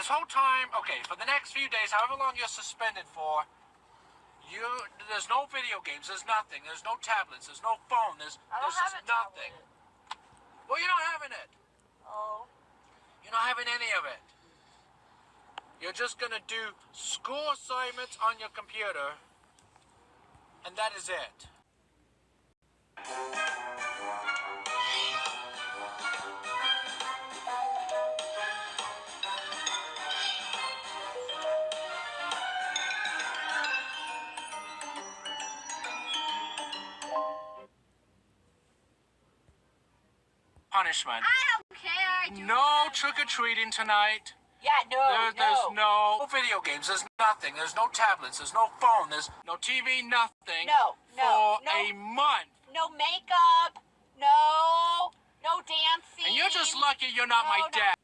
this whole time, okay, for the next few days, however long you're suspended for, there's no video games, there's nothing, there's no tablets, there's no phone, there's just nothing. Well, you're not having it. Oh. You're not having any of it. You're just gonna do school assignments on your computer, and that is it. Punishment. I don't care. No trick-or-treating tonight. Yeah, There's no video games. There's nothing. There's no tablets. There's no phone. There's no TV. Nothing. For a month. No makeup. No dancing. And you're just lucky you're not my dad.